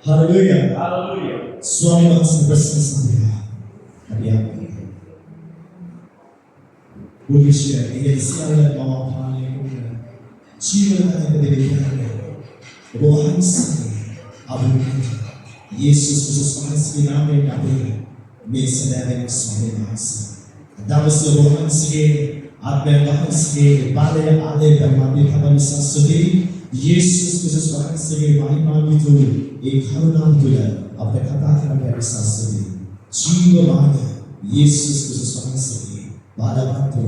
Haleluya. Haleluya. Swami Master bersedia. Hadiah. Bulisha, ia siapa mahu paling jiwa yang berbeda. Tuhan sendiri, Abu Yesus Kristus sendiri nama Nabi, Mesir yang Swami Master. Dalam Tuhan sendiri, Tuhan sendiri, pada ada bermati kawan sendiri. Yesus Kristus Tuhan sendiri mahimah itu, karena itu apa kata kata sendiri. Jiwa mana Yesus Kristus Tuhan sendiri. pada waktu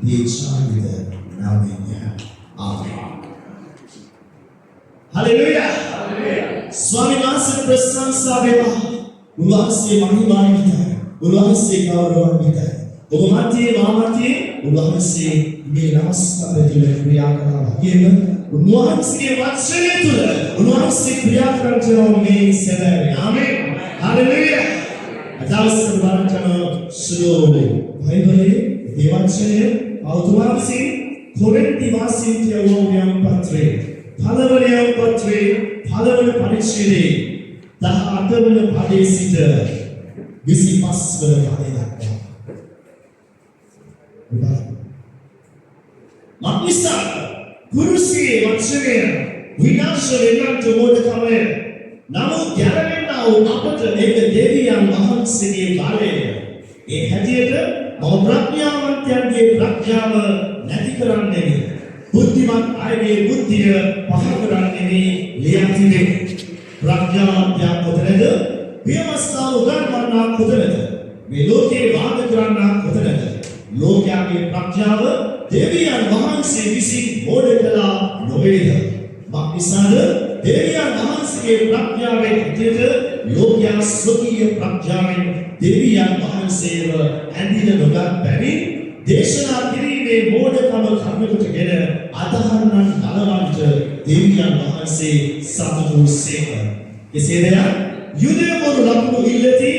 dia cahaya namanya. Amin. Haleluya. Swami Master bersansa bebas. Ulahsi mahimah kita. Ulahsi kawan kita. Ulahsi ulahsi namaskar itu kriyakan kita. Ulahsi wacana itu. Ulahsi kriyakan jalan sedari. Amin. Haleluya. Ajar sebarang jalan sudah. Baik. Devancane automasi Korintiwasi Theologian Patre Palavarian Patre Palavarian Parishire Dah Atavana Padesita Visipas Padena Maknisa Kurusi Machine Vinasha Renan Tomodakame Namu Gyaranau Apata Eka Devi and Mahan Sini Vale A Hadiator ප්‍රඥාවන්තයන්ගේ ප්‍රඥාව නැති කරන්නේ බුද්ධිමත් අයගේ බුද්ධිය පහ කරන්නේ ලියන්තිනේ ප්‍රඥාවන්තයන් කොතනද විමර්ශනා උගන්වන්නා කොතනද මේ ලෝකේ වාද කරන්නා කොතනද ලෝකයාගේ ප්‍රඥාව දෙවියන් වහන්සේ විසින් මෝඩ කළා නොවේද මක්නිසාද දෙවියන් වහන්සේගේ ප්‍රඥාවෙන් ඇතිද ලෝකයා ස්වකීය ප්‍රඥාවෙන් දෙවියන් වහන්සේව ඇඳින නොගත් බැරි දේශනා කිරීමේ මෝඩකම කර්මකටගෙන අදහන්නන් නලවන්ට දෙවියන් වහන්සේ සතුටු සේක. එසේද යුදෙවරු ලකුණු ඉල්ලති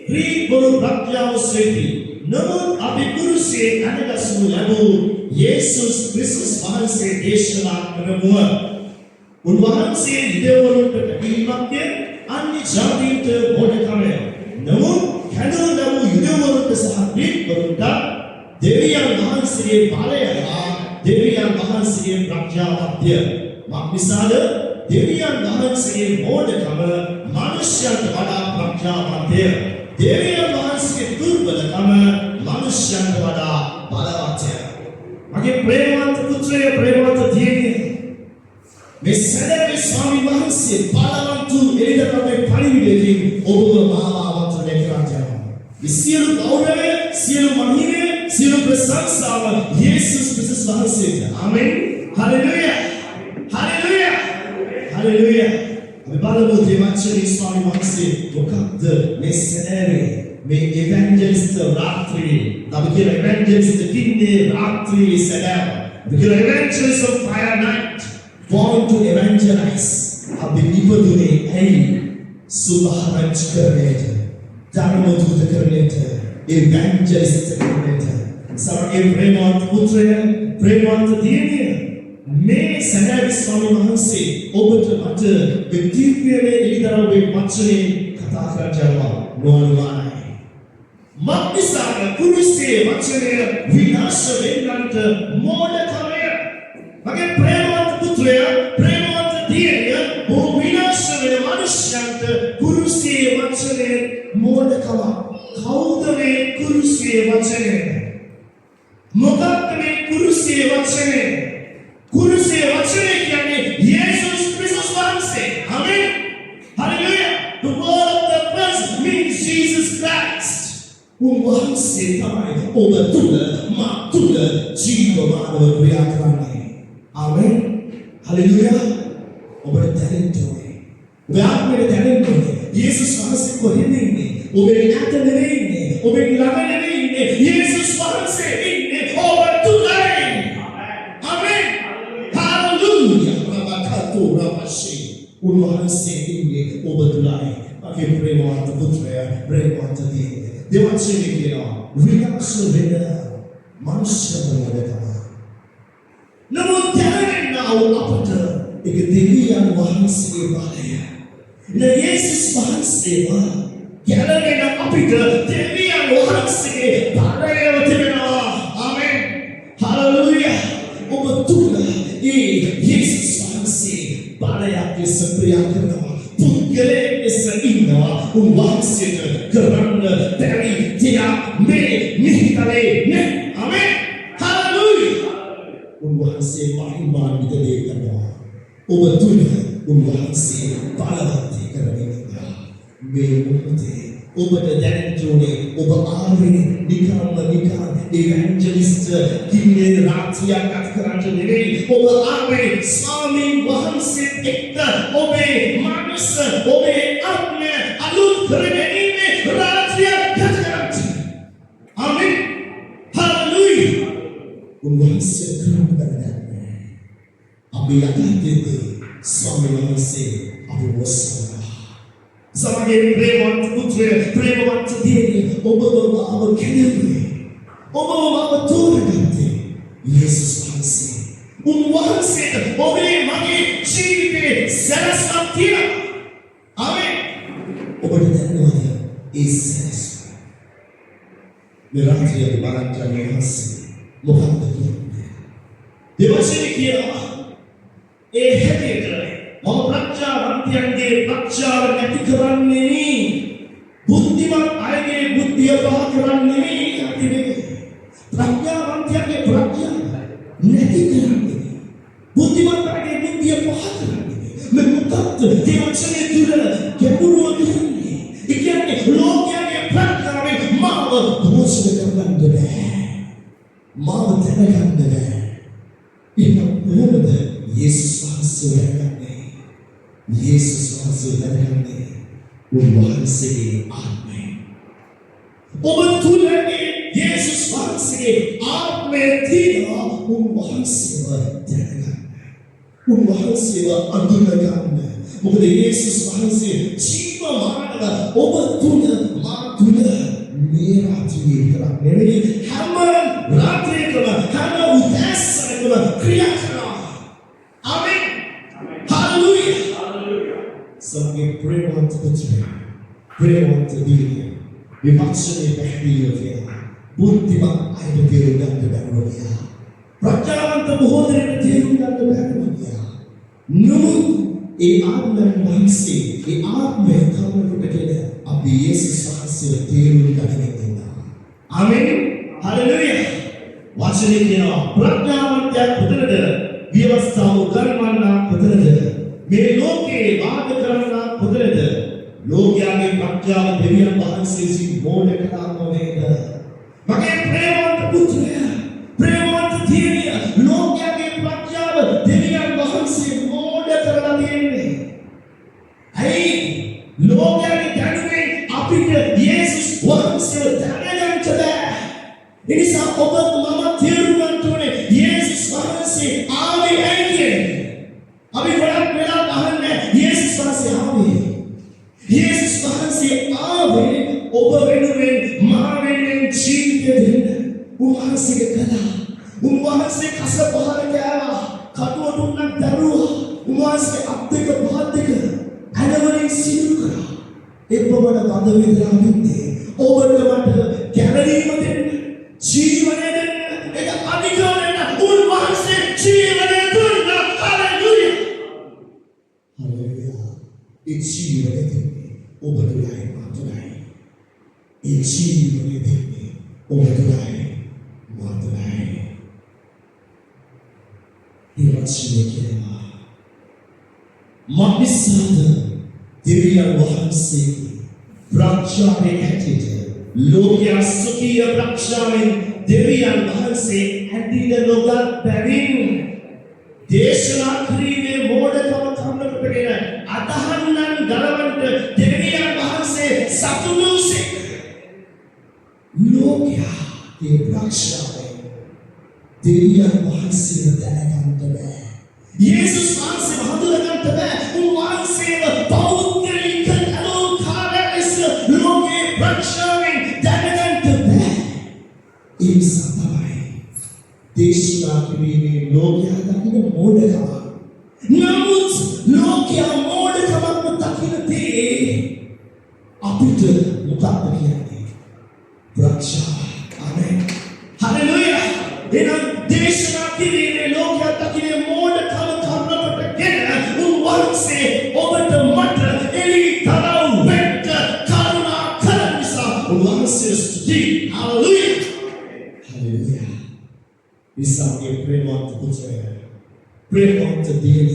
ක්‍රීවරු ප්‍රඥාව සෙති. නමුත් අපි කුරුසියේ අනගසනු ලැබූ යේසුස් ක්‍රිස්තුස් වහන්සේ දේශනා කරමුව උන්වහන්සේ යුදෙවරුන්ට පැමිණීමක්ය අන්‍ය ජාතීන්ට මෝඩකමය. නමුත් හැදවදම යුදවරුන්ට සහ ග්‍රීකවරුන්ට දෙවියන් වහන්සේගේ බලය හා දෙවියන් වහන්සේගේ ප්‍රඥාවත්ය. මක්නිසාද දෙවියන් වහන්සේගේ මෝඩකම මනුෂ්‍යයන්ට වඩා ප්‍රඥාවත්ය. දෙවියන් වහන්සේගේ දුර්බලකම මනුෂ්‍යයන්ට වඩා බලවත්ය. මගේ ප්‍රේමවන්ත පුත්‍රය ප්‍රේමවන්ත දියණිය මේ සැදැවි ස්වාමීන් වහන්සේ බලවන්තු එළිදරව්වේ පරිවිඩකින් ඔබව මාවාවත් සියලු ගෞරවය, සියලු මහිමය, සියලු ප්‍රශංසාව යේසුස් ක්‍රිස්තුස් වහන්සේට. ආමෙන්. හලෙලූයා. හලෙලූයා. හලෙලූයා. අපි බලමු දෙවචනී ස්වාමීන් වහන්සේ මොකක්ද මේ සැදැවේ මේ එවැන්ජලිස්ට් රාත්‍රියේ අපි කියන එවැන්ජලිස්ට් කින්නේ රාත්‍රියේ සැදැව. අපි කියන evangelist of fire night born to evangelize. අපි නිපදුනේ ඇයි සුභාරංචි කරන්නට ධර්මදූත කරන්නට evangelist කරන්නට සමේ ප්‍රේමවන්ත පුත්‍රය ප්‍රේමවන්ත දියණිය මේ සැදැවි ස්වාමීන් වහන්සේ ඔබට මට දිව්‍යමය එළිදරව්වේ වචනේ කතා කරනවා නොඅනුමානයි මක්නිසාද කුරුසියේ වචනය විනාශ වෙන්නට මෝඩකමය මගේ ප්‍රේමවන්ත පුත්‍රය ප්‍රේමවන්ත දියණිය ඔහු විනාශ වෙන මනුෂ්‍යයන්ට කුරුසියේ වචනේ මෝඩකම කවුද මේ කුරුසියේ වචනේ මොකක්ද මේ කුරුසියේ වචනේ කුරුසියේ වචනේ කියන්නේ යේසුස් ක්‍රිස්තුස් වහන්සේ ආමෙන් hallelujah the word of the present means Jesus Christ උන්වහන්සේ තමයි ඔබ තුල මා තුල ජීවමානව ක්‍රියා කරන්නේ ආමෙන් හalleluya ඔබට දැනෙන්න ඕනේ ඔබ ආත්මයට දැනෙන්න ඕනේ යේසුස් වහන්සේ කොහෙද ඉන්නේ ඔබේ ඥාත නෙවෙයි ඉන්නේ ඔබේ ළඟ නෙවෙයි ඉන්නේ යේසුස් වහන්සේ ඉන්නේ ඔබ තුලයි ආමෙන් හalleluya රබකතු රබෂි උන්වහන්සේ ඉන්නේ ඔබ තුලයි මගේ ප්‍රේමවන්ත පුත්‍රය ප්‍රේමවන්ත දියණිය දෙවචනේ කියනවා විනාශ වෙන මනුෂ්‍ය බලවේග නමුත් දැනෙන්නව අපට ඒක දෙවියන් වහන්සේගේ බලය යේසුස් වහන්සේව ගැලවෙන අපිට දෙවියන් වහන්සේගේ බලය තිබෙනවා. ආමෙන්. හලෙලූයා. ඔබ තුල ඒ යේසුස් වහන්සේ බලයක් සප්‍රිය කරනවා. පුද්ගලයෙක් ලෙස ඉන්නවා. උන්වහන්සේට කරන්න බැරි දෙයක් මේ නිහිතලේ නේ. ආමෙන්. හලෙලූයා. උන්වහන්සේ මහිමාන්විත දේ කරනවා. ඔබ තුල උන්වහන්සේ බලවත් කරගන්නවා. මේ මොහොතේ ඔබට දැනෙන්නේ ඔබ ආවේ නිකන් ඉවැන්ජලිස්ට් කින්නේ රාත්‍රියක් ගත කරන්න නෙවෙයි. ඔබ ආවේ ස්වාමීන් වහන්සේත් එක්ක ඔබේ මනස ඔබේ ආත්මය අලුත් කරගැනීමේ රාත්‍රියක් ගත කරන්න. ආමෙන්. හලෙලූයා. උන්වහන්සේ කරන්නේ අපි යටතේ ස්වාමීන් වහන්සේ අපි වස්සනවා. සමගින් ප්‍රේමවත් පුත්‍රය ප්‍රේමවත් දෙවියන් ඔබව මාව කෙනෙකුයි. ඔබව මාව තෝරගත්තේ යේසුස් වහන්සේ. උන්වහන්සේට ඔබේ මගේ ජීවිතේ සැලැස්මක් තියෙනවා. ආමෙන්. ඔබට දැනනවද ඒ සැලැස්ම? මේ රාත්‍රියේ බලන්න වහන්සේ මොකක්ද කියන්නේ? දෙවසේ කියනවා ඒ හැටියට මම ප්‍රඥාවන්තයන්ගේ ප්‍රඥාව නැති කරන්නේ බුද්ධිමත් අයගේ බුද්ධිය පහ කරන්නේ නෙවෙයි. ප්‍රඥාවන්තයන්ගේ ප්‍රඥාව නැති කරන්නේ බුද්ධිමත් අයගේ බුද්ධිය පහ කරන්නේ. මේ මොකක්ද දේවචනේ තුල ගැඹුරුව කියන්නේ? ඒ කියන්නේ ලෝකයේ ප්‍රඥාවෙන් මාව දෝෂ කරගන්න බෑ. මාව දැනගන්න බෑ. ඒක කොහොමද යේසුස් වහන්සේ දැනගන්නේ? යේසුස් වහන්සේ දැනගන්නේ උන්වහන්සේගේ ආත්මය. ඔබ තුලනේ යේසුස් වහන්සේගේ ආත්මය තියෙනවා. උන්වහන්සේව දැනගන්න. උන්වහන්සේව අඳුනගන්න. මොකද යේසුස් වහන්සේ ජීවමානව ඔබ තුල මා තුල මේ රාත්‍රියේ කරා නෙවෙයි හැම රාත්‍රියකම හැම උදෑසනකම ක්‍රියා කරනවා. ආමෙන්. හලෙලූයා. සමගින් ප්‍රේමවත් පුත්‍රය ප්‍රේමවත් දිවිය විපක්ෂයේ පැහැදිලිව කියනවා. බුද්ධිමත් අයද තේරුම් ගන්න බැහැ. ප්‍රඥාවන්ත බොහෝ දෙනෙක් තේරුම් ගන්න බැහැ. නමුත් ඒ ආත්මයන් වහන්සේ ඒ ආත්මය කවුරුට කියලා අපි යේසුස් වහන්සේ තේරුම් ගන්න වෙනවා. ආමෙන්. හලෙලූයා. වචනේ කියනවා ප්‍රඥාවන්තයා පුතනද විවස්ථාව කරවන්නා පුතනද මේ ලෝකේ වාද කරන්නා පුතනද ලෝකයාගේ ප්‍රඥාව දෙවියන් වහන්සේ විසින් මෝඩ කළා නොවේද? මගේ ප්‍රේමවන්ත පුත්‍රයා ප්‍රේමවන්ත දිවිය ලෝකයාගේ ප්‍රඥාව දෙවියන් වහන්සේ මෝඩ කරලා තියෙන්නේ. ඇයි? ලෝකයාගේ දැනුමෙන් අපිට යේසුස් වහන්සේ දැනගන්න බෑ. ඒ නිසා ඔබ මම තේරුම් ගන්න ඕනේ යේසුස් වහන්සේ ආවේ ඇයි කියන්නේ? අපි ගොඩක් වෙලා අහන්නේ යේසුස් වහන්සේ ආවේ. යේසුස් වහන්සේ ආවේ ඔබ වෙනුවෙන් මා වෙනුවෙන් ජීවිතය දෙන්න. උන්වහන්සේගේ කතා. උන්වහන්සේ කස පහර කෑවා. කටුව දුන්නක් දරුවා. උන්වහන්සේ අත් දෙක පහ දෙක අනවරින් සිදු කරා. එපමණ වද වේදනා වින්දේ. ඔබට මට ගැලවීම දෙන්න. ජීවනය දෙන්න. ඒක අධිකාරයෙන් උන්වහන්සේ ජීවනය දුන්නා. හලෙලූයා. හලෙලූයා. ඒ ජීවනය දෙන්නේ ඔබටයි මාතෘයි. ඒ ජීවනය දෙන්නේ ඔබටයි මාතෘයි. ඒ වචනේ කියනවා මක්නිසාද දෙවියන් වහන්සේ ප්‍රඥාවේ හැටියට ලෝකයා සුඛීය ප්‍රඥාවෙන් දෙවියන් වහන්සේ ඇතිද නොගත් බැවින් දේශනා කිරීමේ මෝඩකම කම්මකටගෙන අදහන්නන් ගලවන්ට දෙවියන් වහන්සේ සතුටුසේ ලෝකයාගේ ප්‍රඥාවෙන් දෙවියන් වහන්සේ දැනගන්න බෑ. යේසුස් වහන්සේ හඳුනගන්න බෑ. උන්වහන්සේව පෞද්ගලික අලෝකාරයස් ලෝකේ ප්‍රඥාවෙන් දැනගන්න බෑ. ඒ සත්‍යයි. දේශනා කිරීමේ ලෝකයා දකින මෝඩකම. නමුත් ලෝකයා මෝඩකමක් දකින තේ අපිට මොකක්ද කියන්නේ? ප්‍රාර්ථනා. ආමෙන්. හalleluya. එනම් දේශනා කිරීමේ ලෝකයා දකින්නේ මෝඩකම කරනකොටගෙන උන්වහන්සේ ඔබට මට එලි තරව වෙන්න කරුණා කරන නිසා උන්වහන්සේ ස්තුති. හalleluya. හalleluya. ඉස්සාගේ ප්‍රේමවත් පුත්‍රය ප්‍රේමවත් දෙවියන්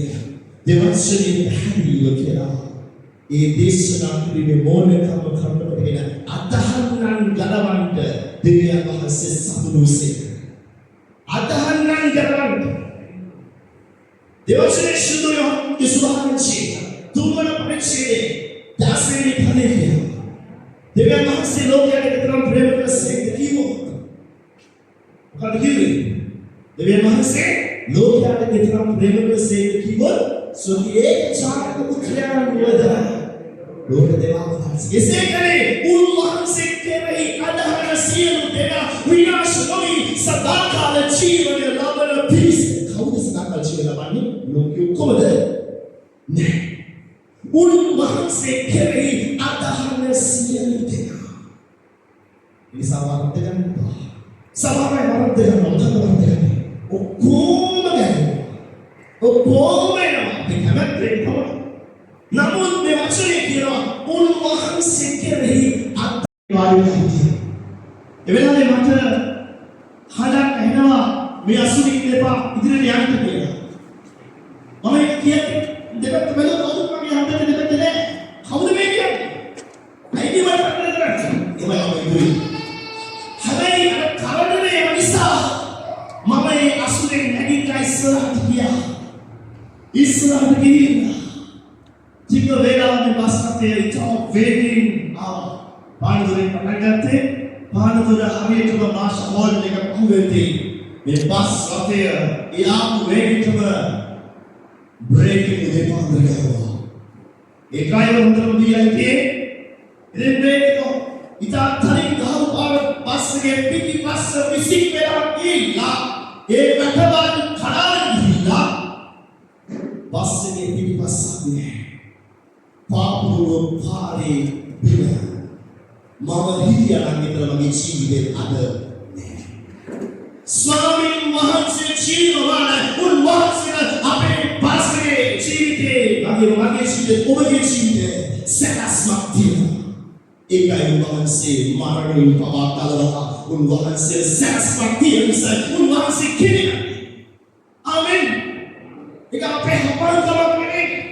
දෙවන්සලින් හැදිව කියලා ඒ දේශනා කිරීමේ මෝඩකම කරනකොටගෙන අදහන්නන් ගලවන්න දෙවියන් වහන්සේ සතුටුසේ අදහන්නන් ගලවන්න දෙවන්සලේ සුදුය යසුභාංචි තුන්වන පරිච්ඡේදයේ 10 වෙනි පදයේ දෙවියන් වහන්සේ ලෝකයට තරම් ප්‍රේම කරසේ කිව්වෝ මොකද කිව්වේ දෙවියන් වහන්සේ ලෝකයට තරම් ප්‍රේම කරසේ කිව්වෝ ස්වකීය ඡායක පුත්‍රයන් වද ලෝක දේවාවහන්සේ එසේ කලේ උන්වහන්සේ කෙරෙහි අදහන සියලු දෙනා විනාශ නොවි සදාකාල ජීවනය ලබන පිරිස. කවුද සදාකාල ජීවනය ලබන්නේ? ලෝකයේ කොහොමද? නෑ. උන්වහන්සේ කෙරෙහි අදහන සියලු දෙනා. මේ සමහරට ගන්නවා. සමහරයි වරද්ද ගන්නවා. මොකද වරද්ද ගන්නේ? ඔක්කොම ගන්නවා. ඔක්කොම නමුත් මේ වචනේ කියනවා උන්වහන්සේ කෙරෙහි අත්වාරිය. එවෙලාවේ මට හදක් ඇහෙනවා මේ අසුරින් දෙපා ඉදිරියට යන්න කියලා. මම ඒක කියන්නේ දෙපැත්ත බැලුවා කවුද මගේ හදට දෙපැත්ත නෑ. කවුද මේ කියන්නේ? අයිති වලට කරන්නේ. ඒමයි හැබැයි අර කරදරේ නිසා මම මේ අසුරෙන් නැගිටලා ඉස්සරහට ගියා. ඉස්සරහට ගිහින් ටික වේලාවකින් පස්සේ ඉතම වේගින් පානදුරේ පටන් ගත්තේ. පානදුර හරියටම මාෂ හෝල් එක පුරේදී මේ බස් රථය යාපු වේගින්ම බ්‍රේක් එක දෙපාරක් ගහුවා. ඒ ඩ්‍රයිවර් හොඳටම දීලා හිටියේ. ඉතින් බ්‍රේක් එක ඉතා තනින් ගහපු පාර බස් එකේ පිටිපස්ස විසික් වෙලා ගිහිල්ලා ඒ වැටවල් කඩාගෙන ගිහිල්ලා බස් එකේ පිටිපස්සක් නෑ. පාපුව පාරේ බිම මම හිතියනම් විතර මගේ ජීවිතේ අද නෑ. ස්වාමීන් වහන්සේ ජීවමාන උන්වහන්සේ අපේ පාසලේ ජීවිතේ මගේ ජීවිතේ ඔබගේ ජීවිතේ සකස්මක් තියෙනවා. ඒකයි උන්වහන්සේ මරණයෙන් පවා කලවලා උන්වහන්සේ සකස්මක් තියෙන නිසා උන්වහන්සේ කියන්නේ. ආමෙන්. ඒක අපේ හපන්කමක් නෙවෙයි.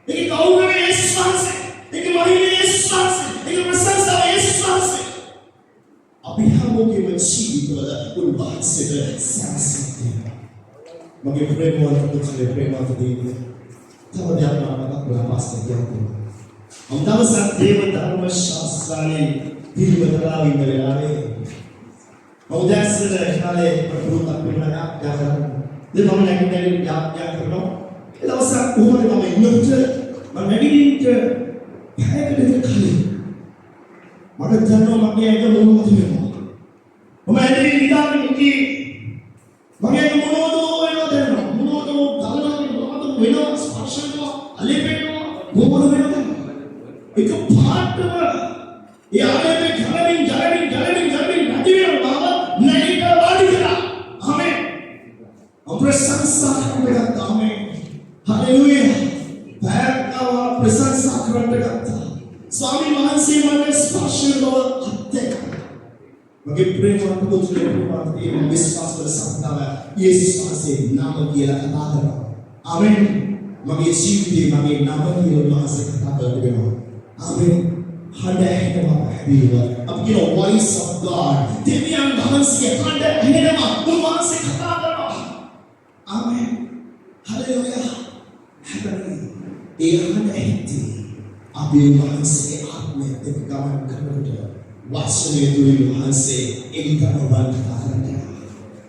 ඒක කවුරුනේ යේසුස් වහන්සේ. ඒක මහිමේ යේසුස් වහන්සේ. ඒක ප්‍රශංසාව යේසුස් වහන්සේ. අපි හැමෝගේම ජීවිතවල උන්වහන්සේට සැනසීම. මගේ ප්‍රේමවන්ත පුත්‍රය ප්‍රේමවන්ත දෙවියන්. තව දෙයක් මම පාස්ටර් කියනවා. අම්දවසක් දේව ධර්ම ශාස්ත්‍රාලේ පිළිවෙතලා ඉන්න වෙලාවේ අවදාසල කාලේ ප්‍රතුරුක් පිළිනගා යාකරන. දෙමම නැගිටින්න යා කරනවා. ඒ දවසක් කොහොමද මම ඉන්නොත් මම නැගිටින්න පැයකට කලින් මට දැනෙනවා මගේ ඇඟ මොනවද වෙනවා. මම ඇඳේ නිදාගෙන ඉඳී මගේ ඇඟ මොනවද වෙනවා මොනවද වෙනවා ස්පර්ශ වෙනවා අලෙපෙනවා මොනවද වෙනවා. ඒක පාටම ඒ ආලෙපේ ගලමින් නැති වෙනවා නැගිට වාඩි කරා. ආමෙන්. ප්‍රශංසා කරගත්තා. ආමෙන්. හalleluya. පැයකව ප්‍රශංසා කරගත්තා. ස්වාමීන් වහන්සේ මගේ ස්පර්ශයව අත්දැක්කා. මගේ ප්‍රේමවත් පුත්‍රයෙකුට මේ විශ්වාස වල සත්‍යව යේසුස් වහන්සේ නාම කියලා කතා කරනවා. ආමෙන්. මගේ ජීවිතේ මගේ නාම කියලා වහන්සේ කතා කරනවා. ආමෙන්. හඬ ඇහෙනවා හැබීවා. අපි කියන voice of God. දෙවියන් වහන්සේ හඬ ඇහෙනවා. උන්වහන්සේ කතා කරනවා. ආමෙන්. හalleluya. හැබැයි ඒ හඬ ඇහිදී අපේ වහන්සේ ආත්මයත් එක්ක ගමන් කරනකොට වචනේ තුලින් වහන්සේ එලිකම වන්දනා කරනවා.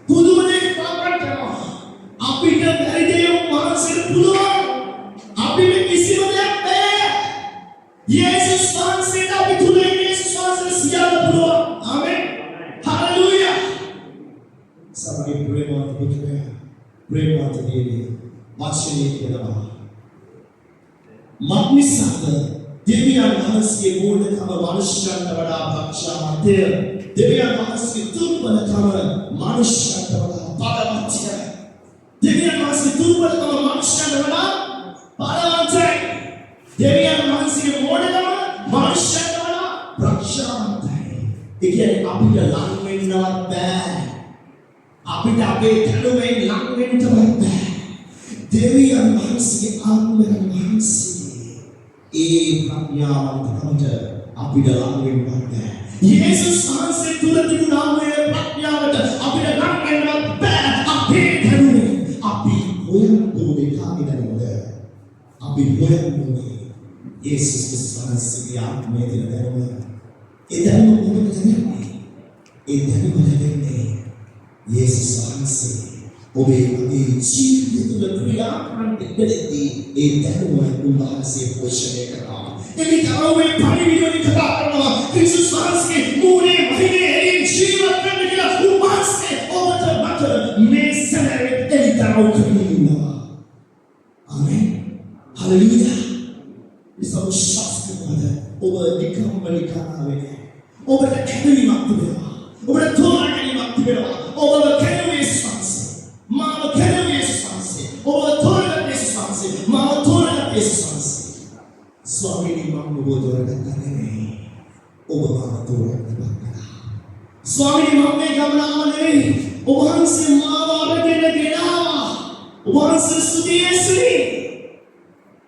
පුදුම දෙයක් කරනවා. අපිට බැරි දෙයක් වහන්සේට පුළුවන්. අපිට කිසිම දෙයක් බෑ. යේසුස් වහන්සේට අපි තුලින් යේසුස් වහන්සේ සියල්ල පුළුවන්. ආමෙන්. හalleluya. සමගි ප්‍රේමවත් පුත්‍රය ප්‍රේමවත් දෙවියන් වචනේ කියනවා. මක්නිසාද දෙවියන් වහන්සේගේ මූලිකම මනුෂ්‍යයන්ට වඩා පක්ෂාන්තය. දෙවියන් වහන්සේගේ දුර්වලකම මනුෂ්‍යයන්ට වඩා බලවත්ය. දෙවියන් වහන්සේගේ දුර්වලකම මනුෂ්‍යයන්ට වඩා බලවත්යි. දෙවියන් වහන්සේගේ මූලිකම මනුෂ්‍යයන්ට වඩා පක්ෂාන්තයි. ඒ කියන්නේ අපිට ලං වෙන්නවත් බෑ. අපිට අපේ තනුවෙන් ලං වෙන්නවත් බෑ. දෙවියන් වහන්සේගේ ආත්මයන් වහන්සේ ඒ ප්‍රඥාවන්තකමට අපිට ලං වෙන්නවත් බෑ. යේසුස් වහන්සේ තුල තිබුණා මේ ප්‍රඥාවට අපිට ලං වෙන්නවත් බෑ. අපේ තනුවෙන් අපි හොයන්නේ කාමිනවද? අපි හොයන්නේ යේසුස් වහන්සේගේ ආත්මය දින දැනුම. ඒ දැනුම මොකද කියන්නේ? ඒ දැනුම දෙන්නේ යේසුස් වහන්සේ ඔබේ ජීවිතය තුළ ක්‍රියා කරන දෙයේදී ඒ දැනුම උන්වහන්සේ පෝෂණය කරනවා. එනික ඔබේ පරිවිදෝනි කතා කරනවා යේසුස් වහන්සේ මූණේ මහිමේ ජීවත් වෙන්න කියලා උන්වහන්සේ ඔබට මට මේ සැරේ එලිතාව කරනවා. ආමෙන්. හalleluya. ඉස්සෝ ශාස්ත්‍රවල ඔබ නිකම්ම නිකාවේ ඔබට කැදවීමක් තිබෙනවා. ඔබට තෝරාගැනීමක් තිබෙනවා. ඔබව කැදවේ ස්පන්සේ. මාව කැදවේ ස්පන්සේ. ඔබව තෝරාගත්තේ ස්පන්සේ. මාව තෝරාගත්තේ ස්පන්සේ. ස්වාමීනි මම ඔබව තෝරාගත්තා නෙමෙයි. ඔබ මාව තෝරාගත්තා. ස්වාමීනි මම මේ ගමන ආව නෙමෙයි. ඔබ වහන්සේ මාව අරගෙන ගෙනාවා. ඔබ වහන්සේ ස්තුතියි යේසුනි.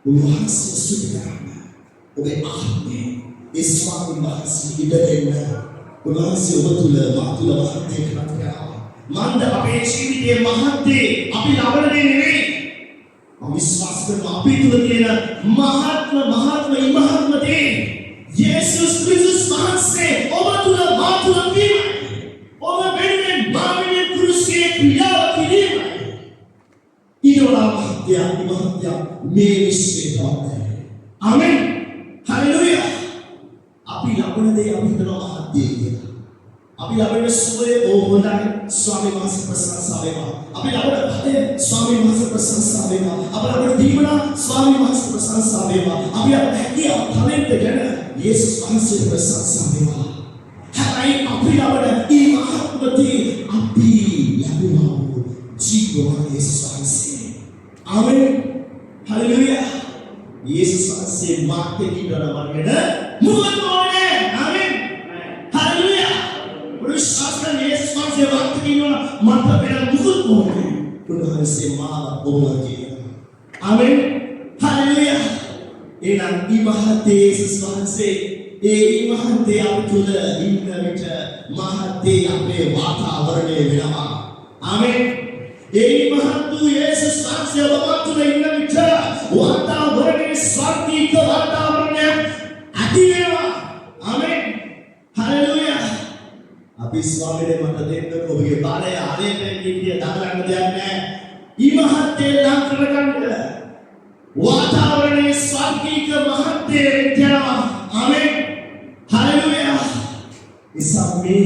ඔබ වහන්සේ ස්තුතියි. ඔබේ ආත්මේ ඒ ස්වාමීන් වහන්සේ ඉඩදෙන්න උන්වහන්සේ ඔබ තුල මා තුල මහත්ය කරනවා. මන්ද අපේ ජීවිතයේ මහත්ය අපි ලබන දේ නෙවෙයි. මම විශ්වාස කරනවා අපි තුල තියෙන මහත්ම දේ යේසුස් ක්‍රිස්තුස් වහන්සේ ඔබ තුල මා තුල තියෙනවා. ඔබ වෙනුවෙන් බාමිනේ කුරුසියේ ක්‍රියාව කිරීමයි. ඊළඟ මහත්ය මේ විශ්වයට වන්දනය. ආමෙන්. හalleluya. අපි ලබන දේ අපි හිතනවා මහත්ය කියලා. අපි ලබන සුවය හොඳයි ස්වාමීන් වහන්සේ ප්‍රශංසා වේවා. අපි ලබන පදේ ස්වාමීන් වහන්සේ ප්‍රශංසා වේවා. අපි ලබන දීමනා ස්වාමීන් වහන්සේ ප්‍රශංසා වේවා. අපි හැකියාව ටැලන්ට් ගැන යේසුස් වහන්සේ ප්‍රශංසා වේවා. හැබැයි අපි ලබන මේ මහත්මදී අපි ලැබුණා වූ ජීවමාන යේසුස් වහන්සේ. ආමෙන්. හalleluya. යේසුස් වහන්සේ මාර්ගයේ දරවගෙන මුගත් මොනේ. ආමෙන්. හalleluya. උන්වහන්සේ යේසුස් වහන්සේ වාක්‍යකිනවන මට පෙර මුගත් මොනේ. උන්වහන්සේ මාව ඔබගේ. ආමෙන්. හalleluya. එනම් ඉමහතේ යේසුස් වහන්සේ ඒ ඉමහතේ අප තුල ඉන්න විට මහතේ අපේ වාතාවරණය වෙනවා. ආමෙන්. ඒ මහත් යේසුස් වහන්සේ ඔබ තුල ඉන්න විට වාතාවරණයේ ස්වර්ගීය වාතාවරණය ඇති වෙනවා. ආමෙන්. හalleluya. අපි ස්වාමීන් මට දෙන්න ඔබගේ බාලය ආලේපයෙන් කිය දඟලන්න දෙයක් නැහැ. ඊමහත්යේ ලං කරගන්න වාතාවරණයේ ස්වර්ගීය මහත්යේ වෙනවා. ආමෙන්. හalleluya. ඉසම්මේ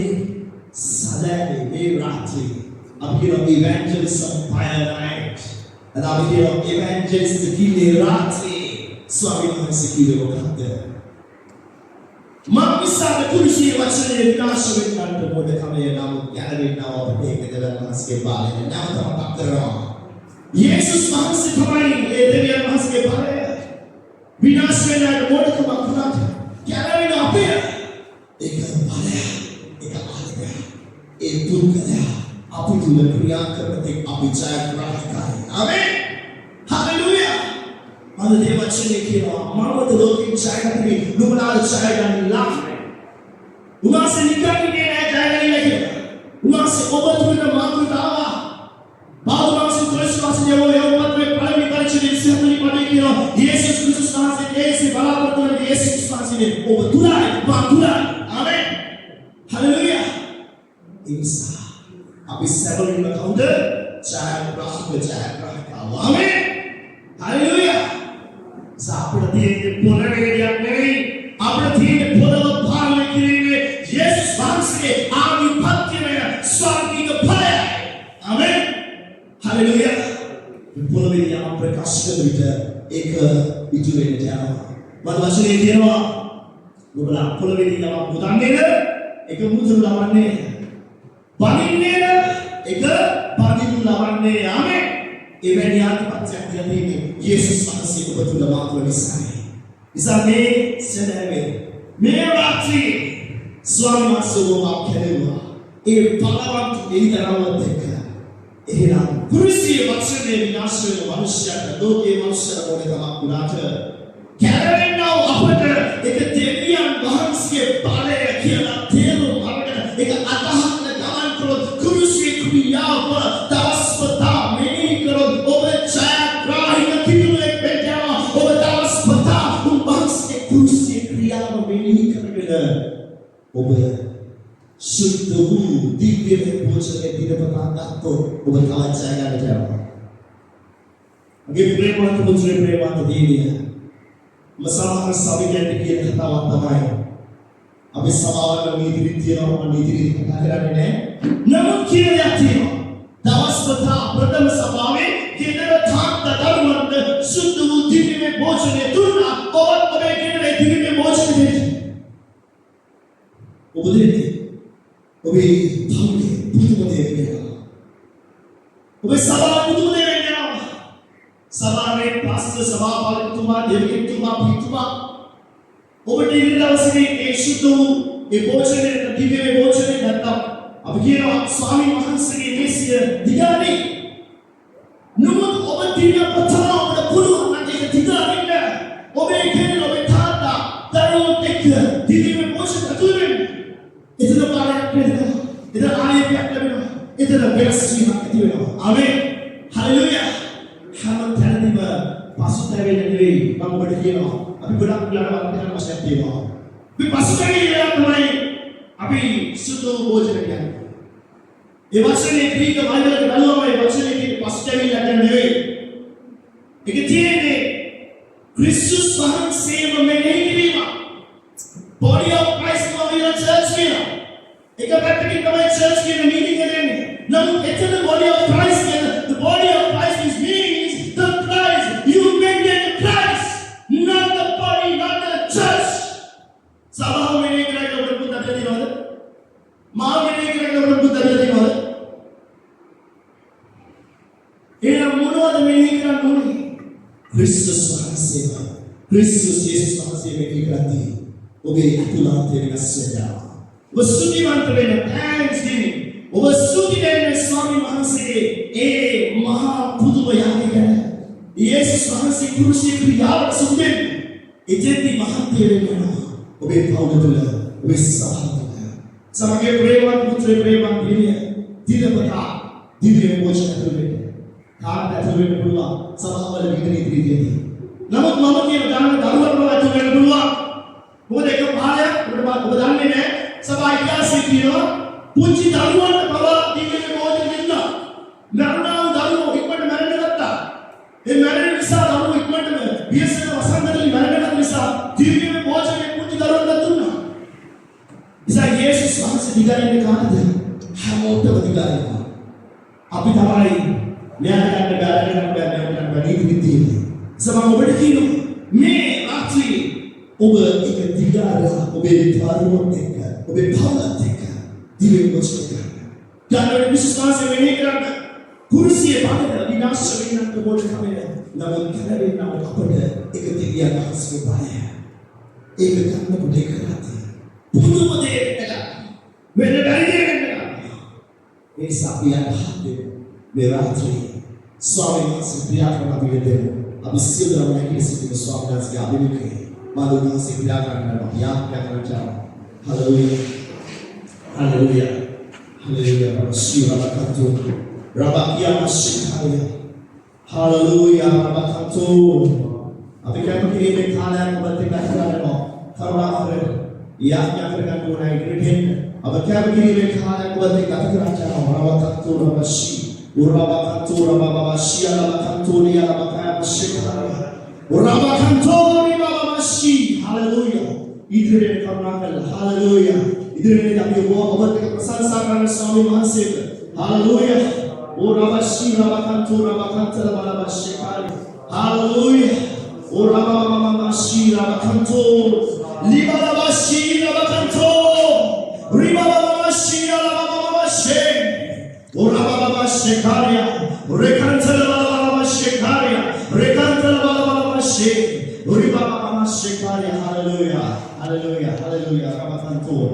සදාවේ මේ රාත්‍රී I'm here on evangelism fire night. And I'm here on evangelist Kile Rati. Swami Hansikile Wakanda. Mapisana Kurisi Wachane Nashawin to Moda Kamaya now, gathering now of the day that Maske Bale, and now the Bakara. Jesus Maske Kamai, Edelia Maske Bale. Vinashwena and Moda Kamakata, gathering up here. Eka Bale, Eka Alga, Etukada. අපි තුල ක්‍රියා කරන අපි ජයග්‍රාහකයි. ආමෙන්. Hallelujah. අද දේවචනේ කියනවා මාවත ලෝකෙ ජයග්‍රහණය නුඹලා ජයග්‍රහණය ලාභයි. උන්වහන්සේ නිකන්නේ නෑ ජයග්‍රහණය කියලා. උන්වහන්සේ ඔබ තුල මාතෘකාව. බාහුවහන්සේ ක්‍රිස්තුස්වහන්සේ යෝපත් මේ පළවෙනි පරිච්ඡේදයේ 27 වෙනි පදයේ කියනවා යේසුස් ක්‍රිස්තුස් වහන්සේ ඒසේ බලාපොරොත්තු වෙන යේසුස් වහන්සේ ඔබ තුලයි මා තුලයි. ආමෙන්. හalleluya. ඉන්සා අපි සැබවින්ම කවුද? ජයග්‍රාහක. ආමෙන්. හalleluya. අපිට තියෙන පොළවේදියක් නෙවෙයි. අපිට තියෙන පොළව පාලනය කිරීමේ යේසුස් වහන්සේ ආධිපත්‍යය ස්වර්ගීය ඵලය. ආමෙන්. හalleluya. පොළවේදිය අප ප්‍රකාශ කරන විට ඒක පිටු වෙන්න යනවා. මම වචනේ කියනවා ඔබලා පොළවේදී යමක් මුදන්නේද? ඒක මුදුන් ලවන්නේ. බඳින්නේද? ඒක බඳින්න ලවන්නේ. ආමෙන්. එවැනි ආත්මපත්‍යක් යන්නේ යේසුස් වහන්සේ ඔබ තුල මාත්‍ර නිසායි. නිසා මේ සැදැවේ මේ රාත්‍රියේ ස්වාමීන් වහන්සේ ඔබ කෙරෙනවා. ඒ බලවත් එළිතරවවත් එක්ක එහෙනම් කුරුසිය වචනේ විනාශ වෙන මනුෂ්‍යයන්ට ලෝකයේ මනුෂ්‍යයන්ට මොකද තමක් උනාට කැරෙන්නව අපට ඒක දෙවියන් වහන්සේගේ බලය කියලා තේරුම් අරගෙන ඒක අදහන්න ගමන් කළොත් කුරුසිය ක්‍රියාව දවස්පතා මෙහි කරොත් ඔබ ජයග්‍රාහක කිරුවෙක් වෙනවා. ඔබ දවස්පතා උන්වහන්සේගේ කුරුසිය ක්‍රියාව මෙහි කරගෙන ඔබ शुद्ध हूँ दिव्य में पहुंचने दिने पर तो वो बताया जाएगा नहीं जाएगा अगर प्रेमांत मुझे प्रेमांत दे दिया मसाला सभी कहते कि ये खता वाता है अभी समाज में नीति रीति खता कराने ने नमक किए जाती है दावस पता प्रथम सभा में केंद्र थान तदर मंद शुद्ध हूँ दिव्य में पहुंचने तुरना और अबे केंद्र दिव्य में पहुंचने देती वो देती ඔබේ ධර්මයේ පුදුමදේ වෙනවා. ඔබේ සභාව පුදුමදේ වෙනවා. සභාවේ පාස්ටර් සභාපාලකතුමා දෙවියන්තුමා පිටුමා ඔබට ඉන්න දවසේ ඒ සුදු ඒ භෝජනේ දිව්‍ය භෝජනේ නැත්තම් අපි කියනවා ස්වාමීන් වහන්සේගේ මේසිය දිගානේ. නමුත් ඔබ දිව්‍ය ප්‍රථම ඔබට පුළුවන් නම් ඒක දිගාරින්න. ඔබේ කෙනෙක් ඔබේ තාත්තා දරුවෝ එක්ක දිව්‍ය භෝජන අතුරෙන් इतना पारा करना इतना आने पे करना इतना बेस्टी मत करना आमेन हालेलुया हम ध्यान दे पासुता के लिए हम बड़े किए ना अभी बड़ा प्लान वाला हम सकते हैं भी पासुता के लिए तुम्हारे अभी सुतो भोजन क्या ये वचन एक भी का भाई का डालो में वचन एक पासुता के लिए करने एक चीज है क्रिस्टस वहाँ सेव में नहीं किया बॉडी ऑफ क्राइस्ट को भी चर्च किया एक पैकेट का चर्च की मीटिंग करेंगे नम it's the body of Christ the body of Christ is means the Christ you maintain Christ not the body not the church सभा में नहीं करे तो प्रभु तब दिन होता मां में नहीं करे तो प्रभु तब दिन होता ये मनोद में नहीं करे तो क्रिस्टस सेवा क्रिस्टस यीशु सेवा की करती ඔබේ අතුලාන්තයේ වෙනස් වෙනවා. ඔබ ස්තුතිවන්ත වෙන thanks giving. ඔබ ස්තුති දෙන්න ස්වාමීන් වහන්සේගේ ඒ මහා පුදුම යාගය ගැන. යේසුස් වහන්සේ කුරුසියේ ක්‍රියාවට සුදුෙන් ඉතින්දි මහත්ය වෙනවා. ඔබේ පවුල තුළ ඔබේ සහාය තුළ. සමගිය ප්‍රේමවත් පුත්‍ර ප්‍රේමවත් දිවිය දිනපතා දිව්‍ය භෝජන තුළ කාට ඇතුළු වෙන්න පුළුවන් සභාවල විතර ඉදිරියේදී. නමුත් මම කියන දාන දරුවන් වල ඇතුළු වෙන්න පුළුවන්. මොකද එක පාරයක් ඔබ දන්නේ නැහැ සභා ඉතිහාසයේ කියනවා පුංචි දරුවන්ට බව දිව්‍ය භෝජන දෙන්නා නරුණා දරුවෝ ඉක්මනට මැරෙන්න ගත්තා ඒ මැරෙන නිසා දරුවෝ ඉක්මනට බියසන වසන්තලි මැරෙන්න නිසා දිව්‍ය භෝජනේ පුංචි දරුවන්ට දුන්නා ඉතින් යේසුස් වහන්සේ දිගාරින්නේ කාටද හැමෝටම දිගාරිනවා අපි තමයි න්යාය ගන්න බෑ නීති සභාව ඔබට කියනවා මේ රාත්‍රියේ ඔබ එක දිගාර ඔබේ ධර්මවත් එක්ක ඔබේ භවවත් එක්ක දිව්‍ය භෝජන කරන්න. ගන්න විශ්වාසය වෙන්නේ කරන්න. කුරුසියේ බාහිර විනාශ වෙන්නත් භෝජන කමෙන්න. නමුත් කලවෙන්නව අපට එක දිව්‍ය ආස්සේ බලය. ඒක ගන්න පුතේ කරාදී. පුදුම දෙයක් වෙන්න බැරි දෙයක් ඒ සපියන් හදේ මේ රාත්‍රියේ ස්වාමීන් වහන්සේ ක්‍රියා කරන අපි වෙදෙමු. අපි සියලුම නැගී සිටින ස්වාමීන් වහන්සේගේ අභිමුඛයේ मालूम से क्या करना है याद क्या करना चाहो हालेलुया हालेलुया हालेलुया शिवा बकातो रबाकिया मशिकाया हालेलुया बकातो अभी क्या तो कि में खाना है बत्ती का खाना है करवा है याद क्या करना को ना इंग्रेडिएंट अब क्या तो कि में खाना है बत्ती का खाना चाहो रबाकातो रबाशी उरबाकातो रबाबाशिया रबाकातो लिया रबाकाया मशिकाया उरबाकातो Hallelujah. Idre karnakan hallelujah. Idre tapi obat प्रशंसा करने स्वामी वහන්සේ hallelujah. O rabashi rabakantu rabakantu rabashi kali hallelujah. O 오라바바바바 시라바칸토 리바라바 시라바칸토 리바바바바 시라바바바바 셰 오라바바바 셰카리아 레칸텔라바바바 셰카리아 레칸텔라바바바 셰 우리바바바바 셰카리아 할렐루야 할렐루야 할렐루야 라바칸토